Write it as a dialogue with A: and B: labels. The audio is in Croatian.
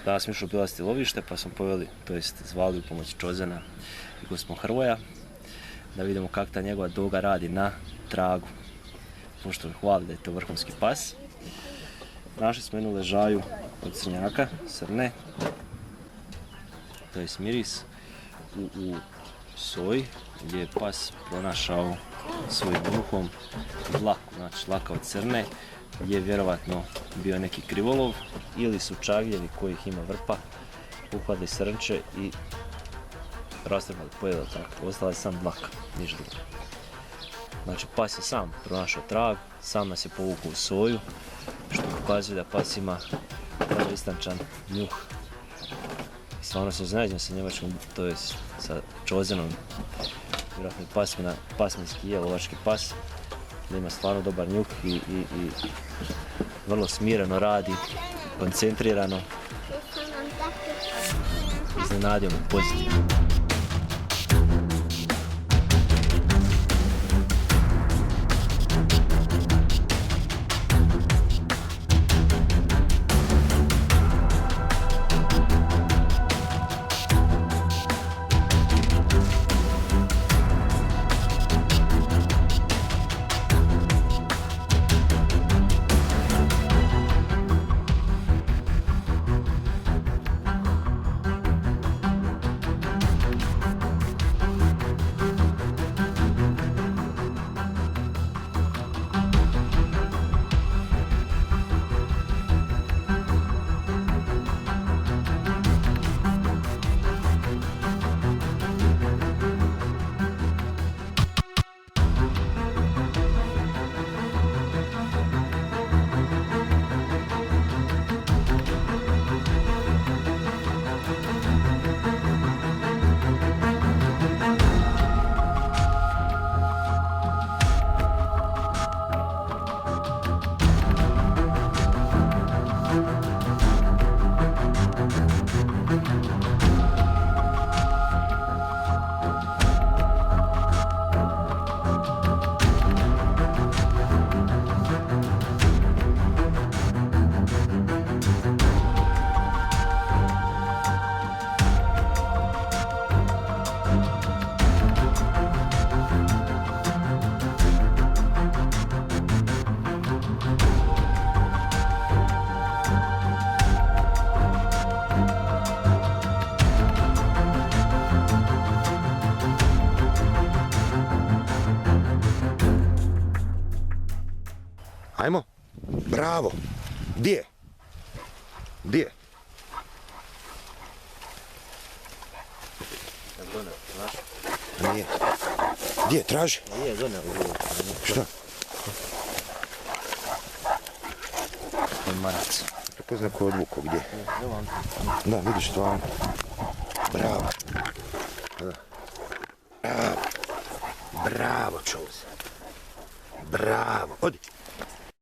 A: danas smo išli obilaziti lovište pa smo poveli, to jest zvali u pomoć Čozena i gospodina Hrvoja da vidimo kako ta njegova doga radi na tragu. Pošto hvali da je to vrhunski pas. Našli smo jednu ležaju od crnjaka, srne, to je miris u soji gdje je pas pronašao svojim bruhom dlaku, znači dlaka od crne, gdje je vjerovatno bio neki krivolov ili su čagljevi kojih ima vrpa, uhvatili srnče i rastrgali, pojeli tako, ostala je sam dlaka, niš drugo. Znači pas je sam pronašao trag, sam nas je povukao u soju, što pokazuje da pas ima vrlo istančan njuh. I stvarno sam iznenađen sa njemačkom, to je sa Čozenom, vjerojatno je pasminski je, lovački pas, da ima stvarno dobar njuh i vrlo smireno radi, koncentrirano, iznenadio me pozitivno.
B: Ajmo. Bravo. Gdje? Gdje? Nije. Gdje? Traži?
A: Nije, doneo.
B: Šta?
A: To je marac.
B: Prepozna ko odvuko, gdje? Da, vidiš stvarno. Bravo. Bravo. Bravo, Čoz. Bravo. Odi.